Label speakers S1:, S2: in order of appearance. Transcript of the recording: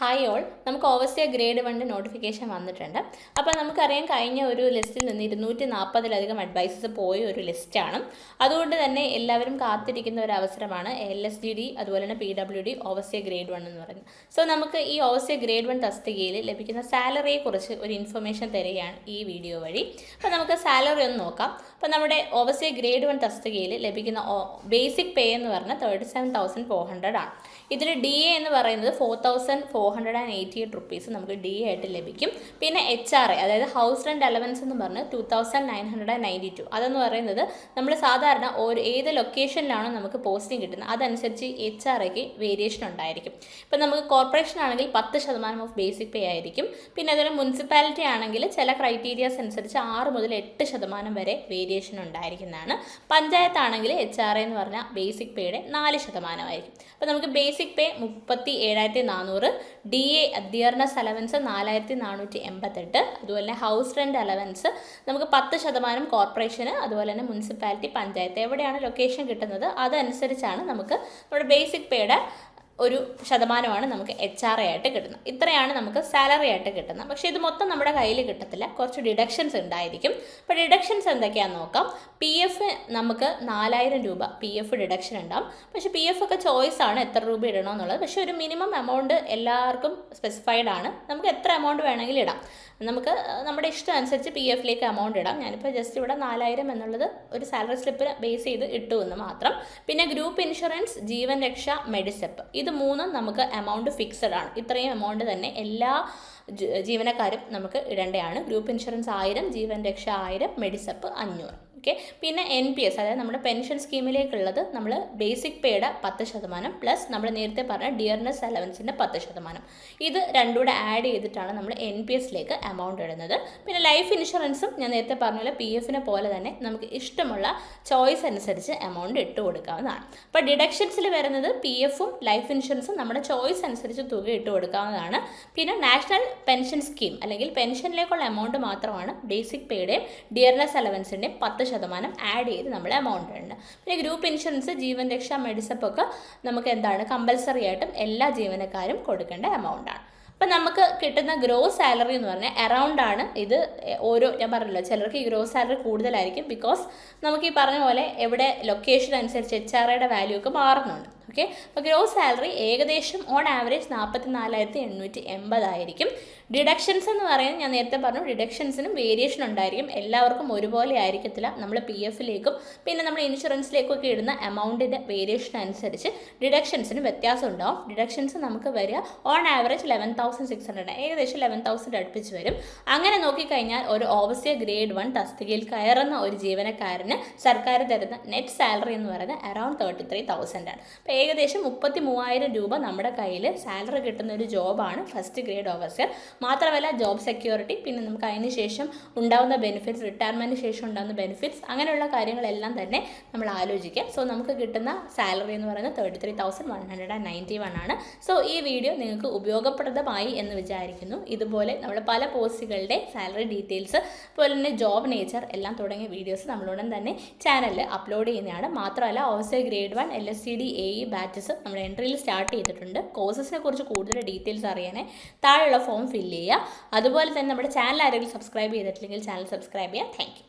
S1: Hi all, നമുക്ക് overseer grade 1 notification വന്നിട്ടുണ്ട്. അപ്പോൾ നമുക്കറിയാം, കഴിഞ്ഞ ഒരു ലിസ്റ്റിൽ നിന്ന് 240-ലധികം അഡ്വൈസസ് പോയ ഒരു ലിസ്റ്റാണ്. അതുകൊണ്ട് തന്നെ എല്ലാവരും കാത്തിരിക്കുന്ന ഒരു അവസരമാണ് LSGD അതുപോലെ തന്നെ PWD ഓവർസിയർ ഗ്രേഡ് 1 എന്ന് പറയുന്നത്. സോ നമുക്ക് ഈ ഓവർസിയർ ഗ്രേഡ് 1 തസ്തികയിൽ ലഭിക്കുന്ന സാലറിയെക്കുറിച്ച് ഒരു ഇൻഫർമേഷൻ തരികയാണ് ഈ വീഡിയോ വഴി. അപ്പോൾ നമുക്ക് സാലറി ഒന്ന് നോക്കാം. അപ്പോൾ നമ്മുടെ ഓവർസിയർ ഗ്രേഡ് 1 തസ്തികയിൽ ലഭിക്കുന്ന ബേസിക് പേ എന്ന് പറഞ്ഞാൽ 37,400 ആണ്. ഇതിൽ DA എന്ന് പറയുന്നത് 4,488 റുപ്പീസ് നമുക്ക് DA ആയിട്ട് ലഭിക്കും. പിന്നെ HRA, അതായത് ഹൗസ് റെൻറ്റ് അലവൻസ് എന്ന് പറഞ്ഞ് 2,992. അതെന്ന് പറയുന്നത് നമ്മൾ സാധാരണ ഏത് ലൊക്കേഷനിലാണോ നമുക്ക് പോസ്റ്റിംഗ് കിട്ടുന്നത് അതനുസരിച്ച് HRAക്ക് വേരിയേഷൻ ഉണ്ടായിരിക്കും. ഇപ്പം നമുക്ക് കോർപ്പറേഷൻ ആണെങ്കിൽ 10% ഓഫ് ബേസിക് പേ ആയിരിക്കും. പിന്നെ അതുപോലെ മുനിസിപ്പാലിറ്റി ആണെങ്കിൽ ചില ക്രൈറ്റീരിയാസ് അനുസരിച്ച് 6 മുതൽ 8% വരെ വേരിയേഷൻ ഉണ്ടായിരിക്കുന്നതാണ്. പഞ്ചായത്താണെങ്കിൽ HRA എന്ന് പറഞ്ഞാൽ ബേസിക് പേയുടെ 4% ആയിരിക്കും. അപ്പോൾ നമുക്ക് ബേസിക് പേ 37,400, DA അഡിയർനസ് അലവൻസ് 4,488, അതുപോലെ ഹൗസ് റെൻറ്റ് അലവൻസ് നമുക്ക് 10% കോർപ്പറേഷന്, അതുപോലെ തന്നെ മുനിസിപ്പാലിറ്റി, പഞ്ചായത്ത് എവിടെയാണ് ലൊക്കേഷൻ കിട്ടുന്നത് അതനുസരിച്ചാണ് നമുക്ക് നമ്മുടെ ബേസിക് പേയുടെ ഒരു ശതമാനമാണ് നമുക്ക് HRA ആയിട്ട് കിട്ടുന്നത്. ഇത്രയാണ് നമുക്ക് സാലറി ആയിട്ട് കിട്ടുന്നത്. പക്ഷേ ഇത് മൊത്തം നമ്മുടെ കയ്യിൽ കിട്ടത്തില്ല, കുറച്ച് ഡിഡക്ഷൻസ് ഉണ്ടായിരിക്കും. അപ്പോൾ ഡിഡക്ഷൻസ് എന്തൊക്കെയാണെന്ന് നോക്കാം. PF നമുക്ക് 4,000 രൂപ PF ഡിഡക്ഷൻ ഉണ്ടാകും. പക്ഷേ PF ഒക്കെ ചോയ്സ് ആണ് എത്ര രൂപ ഇടണമെന്നുള്ളത്. പക്ഷേ ഒരു മിനിമം എമൗണ്ട് എല്ലാവർക്കും സ്പെസിഫൈഡ് ആണ്. നമുക്ക് എത്ര എമൗണ്ട് വേണമെങ്കിലും ഇടാം. നമുക്ക് നമ്മുടെ ഇഷ്ടം അനുസരിച്ച് PFലേക്ക് എമൗണ്ട് ഇടാം. ഞാനിപ്പോൾ ജസ്റ്റ് ഇവിടെ 4,000 എന്നുള്ളത് ഒരു സാലറി സ്ലിപ്പിൽ ബേസ് ചെയ്ത് ഇട്ടു എന്ന് മാത്രം. പിന്നെ ഗ്രൂപ്പ് ഇൻഷുറൻസ്, ജീവൻ രക്ഷ, മെഡിസെപ്പ്, ഇത് മൂന്നും നമുക്ക് എമൗണ്ട് ഫിക്സഡ് ആണ്. ഇത്രയും എമൗണ്ട് തന്നെ എല്ലാ ജീവനക്കാരും നമുക്ക് ഇടേണ്ടതാണ്. ഗ്രൂപ്പ് ഇൻഷുറൻസ് 1000, ജീവൻ രക്ഷ 1000, മെഡിസെപ്പ് 500. ഓക്കെ. പിന്നെ NPS, അതായത് നമ്മുടെ പെൻഷൻ സ്കീമിലേക്കുള്ളത് നമ്മൾ ബേസിക് പേയുടെ 10% പ്ലസ് നമ്മൾ നേരത്തെ പറഞ്ഞ ഡിയർനെസ് അലവൻസിൻ്റെ 10%. ഇത് രണ്ടും കൂടെ ആഡ് ചെയ്തിട്ടാണ് നമ്മൾ NPSലേക്ക് എമൗണ്ട് ഇടുന്നത്. പിന്നെ ലൈഫ് ഇൻഷുറൻസും ഞാൻ നേരത്തെ പറഞ്ഞ പോലെ PFനെ പോലെ തന്നെ നമുക്ക് ഇഷ്ടമുള്ള ചോയ്സ് അനുസരിച്ച് എമൗണ്ട് ഇട്ട് കൊടുക്കാവുന്നതാണ്. അപ്പോൾ ഡിഡക്ഷൻസിൽ വരുന്നത് PFും ലൈഫ് ഇൻഷുറൻസും നമ്മുടെ ചോയ്സ് അനുസരിച്ച് തുക ഇട്ട് കൊടുക്കാവുന്നതാണ്. പിന്നെ നാഷണൽ പെൻഷൻ സ്കീം അല്ലെങ്കിൽ പെൻഷനിലേക്കുള്ള എമൗണ്ട് മാത്രമാണ് ബേസിക് പേയുടെയും ഡിയർനെസ് അലവൻസിൻ്റെയും 10% ആഡ് ചെയ്ത് നമ്മൾ എമൗണ്ട് ഉണ്ട്. പിന്നെ ഗ്രൂപ്പ് ഇൻഷുറൻസ്, ജീവൻ രക്ഷ, മെഡിസപ്പ് ഒക്കെ നമുക്ക് എന്താണ് കമ്പൽസറി ആയിട്ടും എല്ലാ ജീവനക്കാരും കൊടുക്കേണ്ട എമൗണ്ടാണ്. അപ്പം നമുക്ക് കിട്ടുന്ന ഗ്രോസ് സാലറി എന്ന് പറഞ്ഞാൽ അറൗണ്ട് ആണ്. ഇത് ഞാൻ പറഞ്ഞല്ലോ, ചിലർക്ക് ഈ ഗ്രോസ് സാലറി കൂടുതലായിരിക്കും. ബിക്കോസ് നമുക്ക് ഈ പറഞ്ഞ പോലെ എവിടെ ലൊക്കേഷൻ അനുസരിച്ച് HRAയുടെ വാല്യൂ ഒക്കെ മാറുന്നുണ്ട്. ഓക്കെ. അപ്പോൾ ഗ്രോസ് സാലറി ഏകദേശം ഓൺ ആവറേജ് 44,880 ആയിരിക്കും. ഡിഡക്ഷൻസ് എന്ന് പറയുന്നത് ഞാൻ നേരത്തെ പറഞ്ഞു, ഡിഡക്ഷൻസിനും വേരിയേഷൻ ഉണ്ടായിരിക്കും. എല്ലാവർക്കും ഒരുപോലെ ആയിരിക്കത്തില്ല. നമ്മൾ PFലേക്കും പിന്നെ നമ്മൾ ഇൻഷുറൻസിലേക്കും ഒക്കെ ഇടുന്ന എമൗണ്ടിൻ്റെ വേരിയേഷൻ അനുസരിച്ച് ഡിഡക്ഷൻസിന് വ്യത്യാസം ഉണ്ടാവും. ഡിഡക്ഷൻസ് നമുക്ക് വരിക ഓൺ ആവറേജ് 11,600, ഏകദേശം 11,000 അടുപ്പിച്ച് വരും. അങ്ങനെ നോക്കിക്കഴിഞ്ഞാൽ ഒരു ഓവർസിയർ ഗ്രേഡ് 1 തസ്തികയിൽ കയറുന്ന ഒരു ജീവനക്കാരന് സർക്കാർ തരുന്ന നെറ്റ് സാലറി എന്ന് പറയുന്നത് അറൗണ്ട് 33,000 ആണ്. അപ്പോൾ ഏകദേശം 33,000 രൂപ നമ്മുടെ കയ്യിൽ സാലറി കിട്ടുന്ന ഒരു ജോബാണ് ഫസ്റ്റ് ഗ്രേഡ് ഓവർസിയർ. മാത്രമല്ല ജോബ് സെക്യൂരിറ്റി, പിന്നെ നമുക്ക് അതിന് ശേഷം ഉണ്ടാകുന്ന ബെനിഫിറ്റ്സ്, റിട്ടയർമെൻറ്റിന് ശേഷം ഉണ്ടാകുന്ന ബെനിഫിറ്റ്സ്, അങ്ങനെയുള്ള കാര്യങ്ങളെല്ലാം തന്നെ നമ്മൾ ആലോചിക്കുക. സോ നമുക്ക് കിട്ടുന്ന സാലറി എന്ന് പറയുന്നത് 33,191 ആണ്. സോ ഈ വീഡിയോ നിങ്ങൾക്ക് ഉപയോഗപ്രദമായി എന്ന് വിചാരിക്കുന്നു. ഇതുപോലെ നമ്മൾ പല പോസ്റ്റുകളുടെ സാലറി ഡീറ്റെയിൽസ്, അതുപോലെ തന്നെ ജോബ് നേച്ചർ എല്ലാം തുടങ്ങിയ വീഡിയോസ് നമ്മളുടൻ തന്നെ ചാനലിൽ അപ്ലോഡ് ചെയ്യുന്നതാണ്. മാത്രമല്ല overseer grade 1 LSGD AE batches നമ്മുടെ എൻട്രിയിൽ സ്റ്റാർട്ട് ചെയ്തിട്ടുണ്ട്. കോഴ്സസിനെ കുറിച്ച് കൂടുതൽ ഡീറ്റെയിൽസ് അറിയാനേ താഴെയുള്ള ഫോം ഫില്ല് ചെയ്യുക. അതുപോലെ തന്നെ നമ്മുടെ ചാനൽ ആരെങ്കിലും സബ്സ്ക്രൈബ് ചെയ്തിട്ടില്ലെങ്കിൽ ചാനൽ സബ്സ്ക്രൈബ് ചെയ്യുക. Thank you.